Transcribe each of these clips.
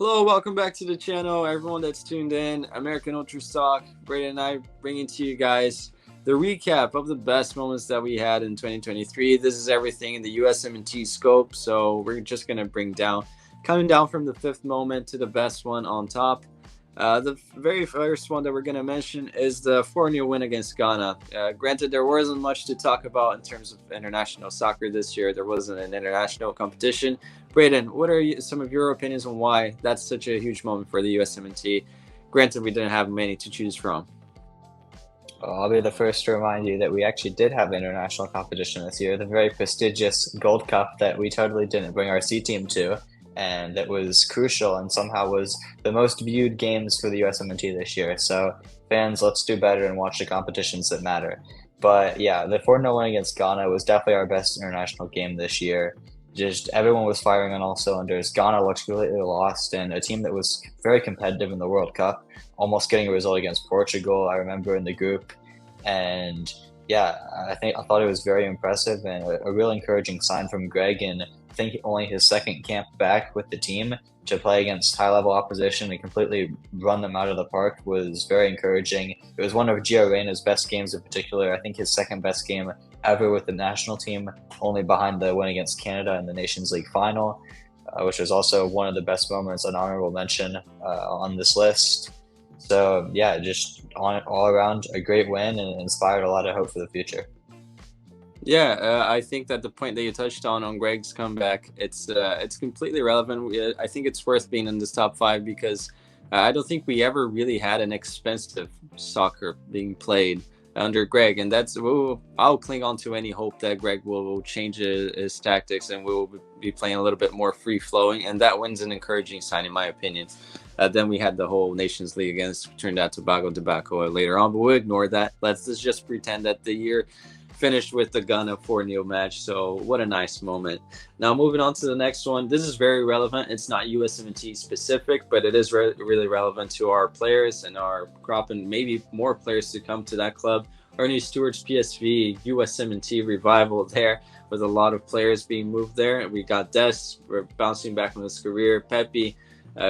Hello, welcome back to the channel, everyone that's tuned in. American Ultra Stock, Brayden and I bringing to you guys the recap of the best moments that we had in 2023. This is everything in the USMNT scope, so we're just gonna coming down from the fifth moment to the best one on top. The very first one that we're going to mention is the 4-0 win against Ghana. Granted, there wasn't much to talk about in terms of international soccer this year. There wasn't an international competition. Brayden, what are some of your opinions on why that's such a huge moment for the USMNT? Granted, we didn't have many to choose from. I'll be the first to remind you that we actually did have international competition this year, the very prestigious Gold Cup that we totally didn't bring our C team to, and that was crucial and somehow was the most viewed games for the USMNT this year. So fans, let's do better and watch the competitions that matter. But yeah, the 4-0 win against Ghana was definitely our best international game this year. Just everyone was firing on all cylinders. Ghana looked completely lost, and a team that was very competitive in the World Cup, almost getting a result against Portugal, I remember in the group. And yeah, I thought it was very impressive and a real encouraging sign from Greg. And I think only his second camp back with the team to play against high-level opposition and completely run them out of the park was very encouraging. It was one of Gio Reyna's best games in particular. I think his second best game ever with the national team, only behind the win against Canada in the Nations League final, which was also one of the best moments, an honorable mention on this list. So yeah, just all around a great win and inspired a lot of hope for the future. Yeah, I think that the point that you touched on Greg's comeback, it's completely relevant. I think it's worth being in this top five because I don't think we ever really had an expensive soccer being played under Greg, and I'll cling on to any hope that Greg will change his tactics and we'll be playing a little bit more free flowing, and that win's an encouraging sign in my opinion. Then we had the whole Nations League against Trinidad and Tobago debacle later on, but we'll ignore that. Let's just pretend that the year finished with the Ghana 4-0 match. So what a nice moment. Now moving on to the next one. This is very relevant. It's not USMNT specific, but it is really relevant to our players and our crop and maybe more players to come to that club. Ernie Stewart's PSV USMNT revival there with a lot of players being moved there. We got Des bouncing back on his career. Pepe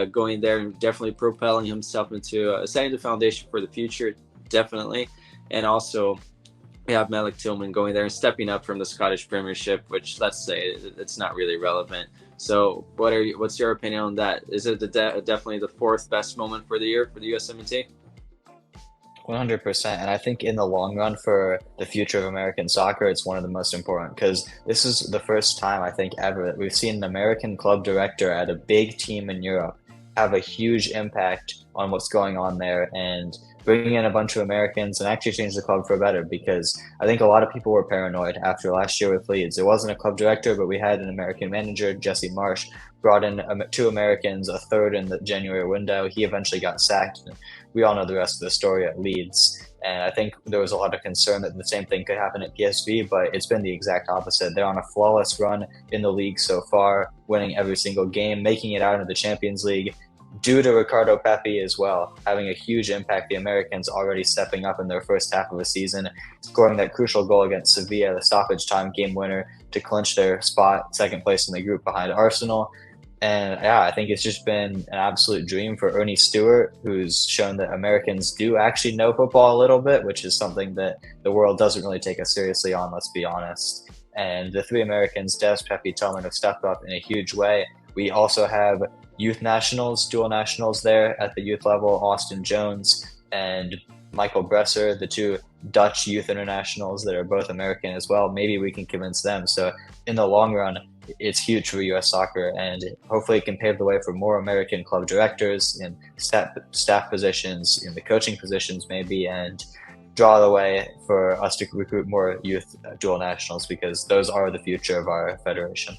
going there and definitely propelling himself into setting the foundation for the future, definitely. And also we have Malik Tillman going there and stepping up from the Scottish Premiership, which let's say it's not really relevant. So what's your opinion on that? Is it definitely the fourth best moment for the year for the USMNT? 100%. And I think in the long run for the future of American soccer, it's one of the most important because this is the first time I think ever that we've seen an American club director at a big team in Europe have a huge impact on what's going on there and bringing in a bunch of Americans and actually change the club for better, because I think a lot of people were paranoid after last year with Leeds. It wasn't a club director, but we had an American manager, Jesse Marsh, brought in two Americans, a third in the January window. He eventually got sacked. We all know the rest of the story at Leeds. And I think there was a lot of concern that the same thing could happen at PSV, but it's been the exact opposite. They're on a flawless run in the league so far, winning every single game, making it out into the Champions League, due to Ricardo Pepi as well, having a huge impact. The Americans already stepping up in their first half of the season, scoring that crucial goal against Sevilla, the stoppage time game winner to clinch their spot, second place in the group behind Arsenal. And yeah, I think it's just been an absolute dream for Ernie Stewart, who's shown that Americans do actually know football a little bit, which is something that the world doesn't really take us seriously on, let's be honest. And the three Americans, Des, Pepe, Tillman, have stepped up in a huge way. We also have youth nationals, dual nationals there at the youth level, Austin Jones and Michael Bresser, the two Dutch youth internationals that are both American as well. Maybe we can convince them. So in the long run, it's huge for U.S. soccer, and hopefully it can pave the way for more American club directors in staff positions, in the coaching positions maybe, and draw the way for us to recruit more youth dual nationals, because those are the future of our federation.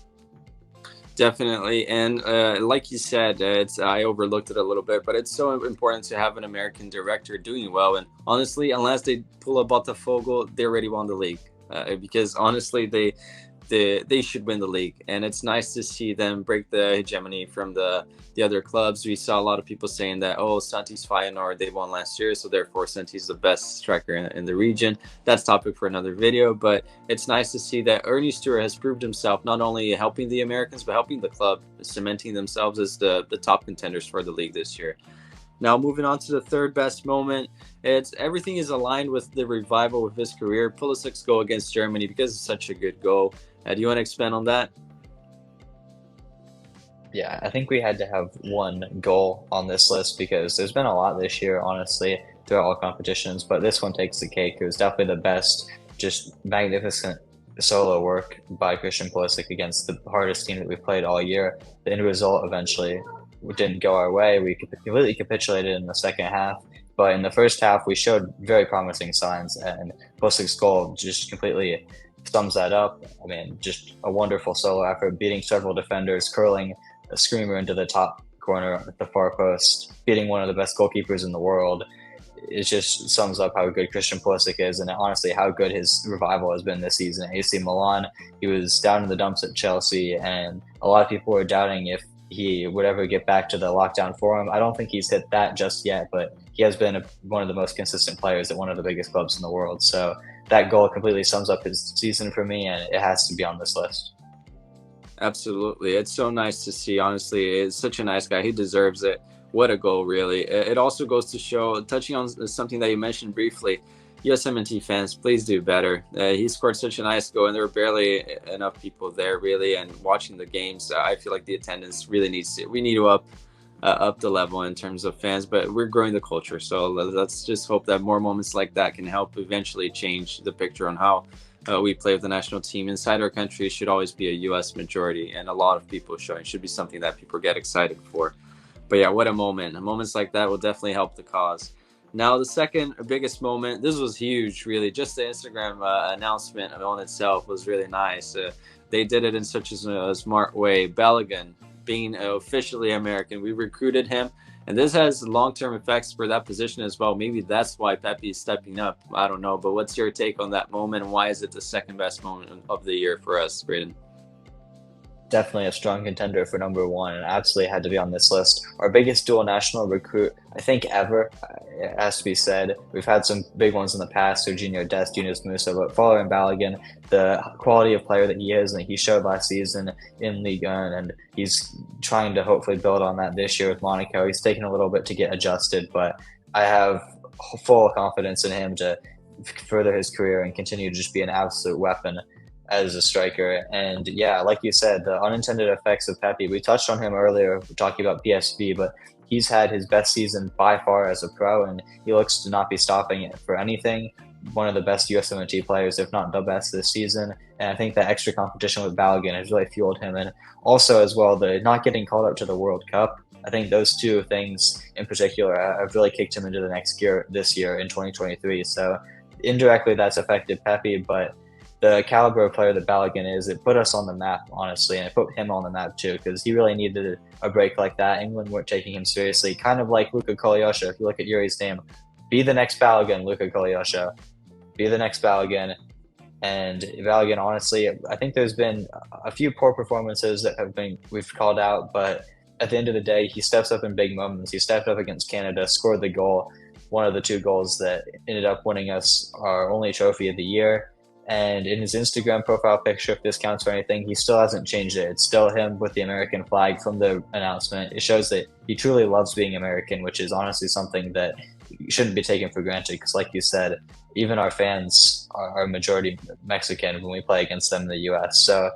Definitely, and like you said, I overlooked it a little bit, but it's so important to have an American director doing well. And honestly, unless they pull a Botafogo, they already won the league, because honestly, they should win the league. And it's nice to see them break the hegemony from the other clubs. We saw a lot of people saying that, oh, Santi's Feyenoord, they won last year, so therefore Santi's the best striker in the region. That's topic for another video, but it's nice to see that Ernie Stewart has proved himself, not only helping the Americans, but helping the club, cementing themselves as the top contenders for the league this year. Now, moving on to the third best moment, it's everything is aligned with the revival of his career. Pulisic's goal against Germany, because it's such a good goal. Do you want to expand on that? Yeah, I think we had to have one goal on this list because there's been a lot this year, honestly, throughout all competitions, but this one takes the cake. It was definitely the best, just magnificent solo work by Christian Pulisic against the hardest team that we've played all year. The end result eventually didn't go our way. We completely capitulated in the second half, but in the first half, we showed very promising signs, and Pulisic's goal just completely sums that up. I mean, just a wonderful solo effort, beating several defenders, curling a screamer into the top corner at the far post, beating one of the best goalkeepers in the world. It just sums up how good Christian Pulisic is, and honestly how good his revival has been this season at AC Milan. He was down in the dumps at Chelsea, and a lot of people were doubting if he would ever get back to the lockdown form. I don't think he's hit that just yet, but he has been one of the most consistent players at one of the biggest clubs in the world. So that goal completely sums up his season for me, and it has to be on this list. Absolutely. It's so nice to see. Honestly, it's such a nice guy. He deserves it. What a goal, really. It also goes to show, touching on something that you mentioned briefly, USMNT fans, please do better. He scored such a nice goal, and there were barely enough people there, really. And watching the games, I feel like the attendance really needs to, we need to up the level in terms of fans, but we're growing the culture. So let's just hope that more moments like that can help eventually change the picture on how we play with the national team inside our country. Should always be a U.S. majority, and a lot of people showing should be something that people get excited for. But yeah, what a moment. Moments like that will definitely help the cause. Now, the second biggest moment, this was huge, really. Just the Instagram announcement on itself was really nice. They did it in such a smart way. Balogun being officially American, we recruited him, and this has long-term effects for that position as well. Maybe that's why Pepe is stepping up. I don't know, but what's your take on that moment, and why is it the second best moment of the year for us, Braden? Definitely a strong contender for number one, and absolutely had to be on this list. Our biggest dual national recruit, I think, ever, it has to be said. We've had some big ones in the past, Serginho Dest, Yunus Musa, but following Balogun, the quality of player that he is and that he showed last season in Ligue 1, and he's trying to hopefully build on that this year with Monaco. He's taken a little bit to get adjusted, but I have full confidence in him to further his career and continue to just be an absolute weapon as a striker. And yeah, like you said, the unintended effects of Pepe, we touched on him earlier talking about PSV, but he's had his best season by far as a pro, and he looks to not be stopping it for anything. One of the best USMNT players, if not the best this season. And I think that extra competition with Balogun has really fueled him. And also as well, the not getting called up to the World Cup. I think those two things in particular have really kicked him into the next gear this year in 2023. So indirectly that's affected Pepe, but the caliber of player that Balogun is, it put us on the map, honestly, and it put him on the map too, because he really needed a break like that. England weren't taking him seriously, kind of like Luka Kolyosha. If you look at Yuri's name, be the next Balogun, Luka Kolyosha. Be the next Balogun. And Balogun, honestly, I think there's been a few poor performances that we've called out, but at the end of the day, he steps up in big moments. He stepped up against Canada, scored the goal, one of the two goals that ended up winning us our only trophy of the year. And in his Instagram profile picture, if this counts for anything, he still hasn't changed it. It's still him with the American flag from the announcement. It shows that he truly loves being American, which is honestly something that shouldn't be taken for granted. Because like you said, even our fans are majority Mexican when we play against them in the U.S. So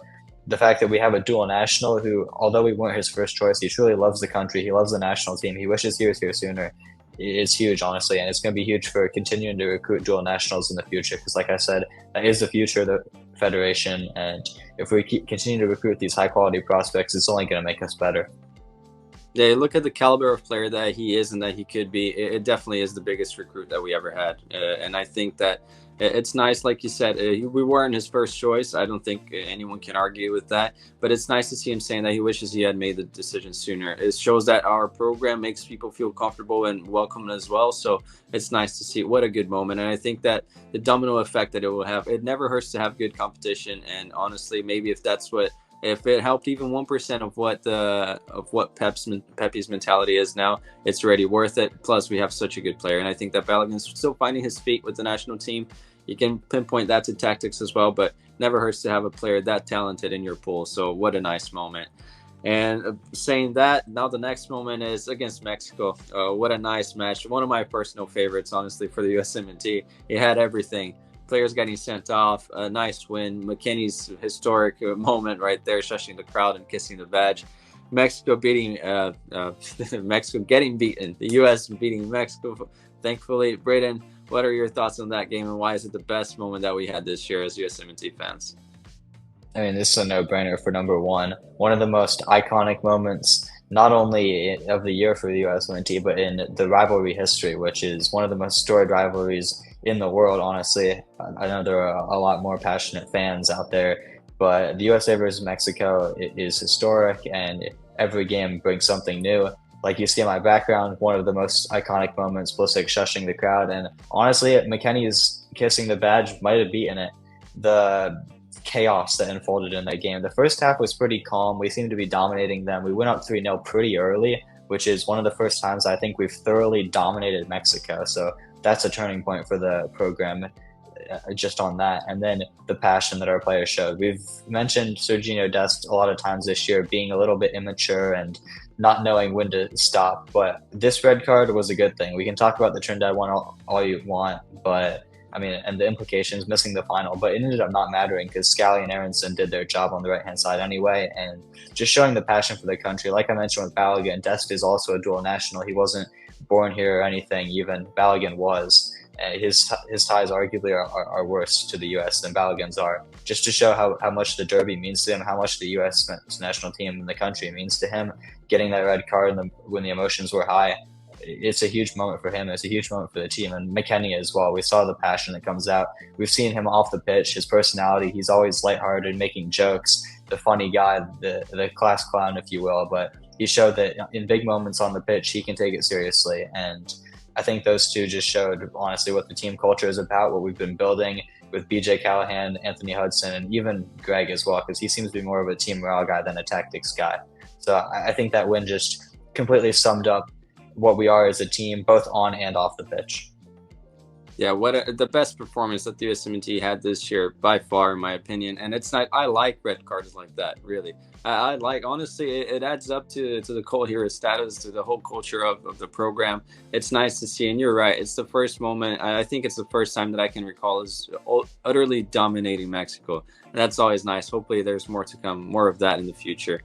the fact that we have a dual national who, although we weren't his first choice, he truly loves the country. He loves the national team. He wishes he was here sooner. It's huge, honestly, and it's going to be huge for continuing to recruit dual nationals in the future, because like I said, that is the future of the federation, and if we continue to recruit these high quality prospects, it's only going to make us better. Yeah, look at the caliber of player that he is and that he could be. It definitely is the biggest recruit that we ever had. And I think that It's nice, like you said, we weren't his first choice. I don't think anyone can argue with that. But it's nice to see him saying that he wishes he had made the decision sooner. It shows that our program makes people feel comfortable and welcome as well. So it's nice to see. What a good moment. And I think that the domino effect that it will have, it never hurts to have good competition. And honestly, maybe if it helped even 1% of what Pepe's mentality is now, it's already worth it. Plus, we have such a good player, and I think that Balogun's still finding his feet with the national team. You can pinpoint that to tactics as well, but never hurts to have a player that talented in your pool. So what a nice moment. And saying that, now the next moment is against Mexico. What a nice match. One of my personal favorites, honestly, for the USMNT. It had everything. Players getting sent off, a nice win. McKennie's historic moment right there, shushing the crowd and kissing the badge. Mexico beating Mexico getting beaten. The U.S. beating Mexico. Thankfully, Braden, what are your thoughts on that game, and why is it the best moment that we had this year as USMNT fans? I mean, this is a no-brainer for number one. One of the most iconic moments, not only of the year for the USMNT, but in the rivalry history, which is one of the most storied rivalries in the world, honestly. I know there are a lot more passionate fans out there, but the USA versus Mexico is historic, and every game brings something new. Like you see in my background, one of the most iconic moments, Pulisic shushing the crowd, and honestly, McKennie's kissing the badge might have beaten it. The chaos that unfolded in that game. The first half was pretty calm. We seemed to be dominating them. We went up 3-0 pretty early, which is one of the first times I think we've thoroughly dominated Mexico. So that's a turning point for the program just on that. And then the passion that our players showed. We've mentioned Serginho Dest a lot of times this year being a little bit immature and not knowing when to stop. But this red card was a good thing. We can talk about the Trinidad one all you want, but I mean, and the implications, missing the final, but it ended up not mattering because Scally and Aronson did their job on the right-hand side anyway, and just showing the passion for the country. Like I mentioned with Balogun, Dest is also a dual national. He wasn't born here or anything, even Balogun was. His ties arguably are worse to the U.S. than Balogun's are, just to show how much the Derby means to him, how much the U.S. national team and the country means to him. Getting that red card when the emotions were high, it's a huge moment for him. It's a huge moment for the team, and McKennie as well. We saw the passion that comes out. We've seen him off the pitch, his personality. He's always lighthearted, making jokes, the funny guy, the class clown, if you will. But he showed that in big moments on the pitch, he can take it seriously. And I think those two just showed, honestly, what the team culture is about, what we've been building with BJ Callahan, Anthony Hudson, and even Greg as well, because he seems to be more of a team morale guy than a tactics guy. So I think that win just completely summed up what we are as a team, both on and off the pitch. Yeah, the best performance that the USMNT had this year by far, in my opinion. And it's not. I like red cards like that. Really, I like. Honestly, it adds up to the cult hero status, to the whole culture of the program. It's nice to see. And you're right. It's the first moment. I think it's the first time that I can recall is utterly dominating Mexico. And that's always nice. Hopefully, there's more to come, more of that in the future.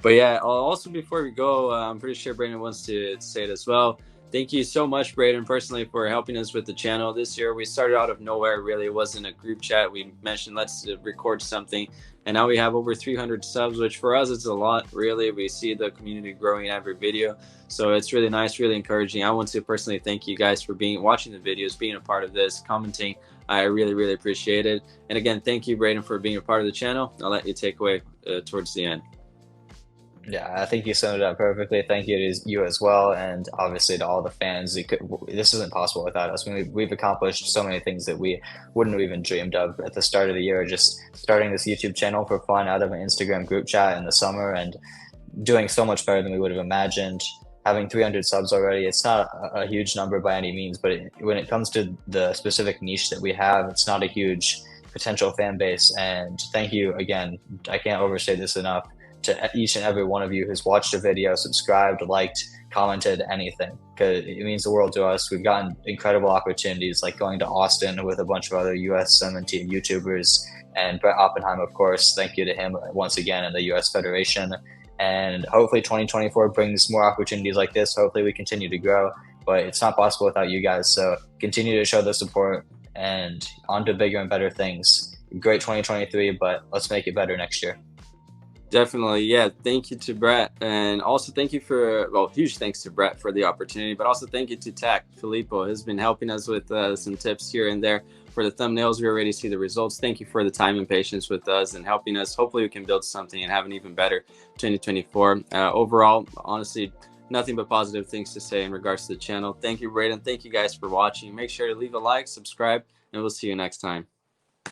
But yeah, also before we go, I'm pretty sure Brandon wants to say it as well. Thank you so much, Braden, personally, for helping us with the channel this year. We started out of nowhere, really. It wasn't a group chat. We mentioned, let's record something. And now we have over 300 subs, which for us is a lot, really. We see the community growing every video. So it's really nice, really encouraging. I want to personally thank you guys for watching the videos, being a part of this, commenting. I really, really appreciate it. And again, thank you, Braden, for being a part of the channel. I'll let you take away towards the end. Yeah, I think you summed it up perfectly. Thank you to you as well, and obviously to all the fans. This isn't possible without us. We've accomplished so many things that we wouldn't have even dreamed of at the start of the year. Just starting this YouTube channel for fun out of an Instagram group chat in the summer and doing so much better than we would have imagined. Having 300 subs already, it's not a huge number by any means, but when it comes to the specific niche that we have, it's not a huge potential fan base. And thank you again. I can't overstate this enough to each and every one of you who's watched a video, subscribed, liked, commented, anything, because it means the world to us. We've gotten incredible opportunities like going to Austin with a bunch of other USMNT YouTubers, and Brett Oppenheim, of course. Thank you to him once again, and the US Federation. And hopefully 2024 brings more opportunities like this. Hopefully we continue to grow, but it's not possible without you guys. So continue to show the support and on to bigger and better things. Great 2023, but let's make it better next year. Definitely. Yeah. Thank you to Brett. And also thank you huge thanks to Brett for the opportunity, but also thank you to Tac Filippo, who's been helping us with some tips here and there for the thumbnails. We already see the results. Thank you for the time and patience with us and helping us. Hopefully we can build something and have an even better 2024. Overall, honestly, nothing but positive things to say in regards to the channel. Thank you, Braden. Thank you guys for watching. Make sure to leave a like, subscribe, and we'll see you next time.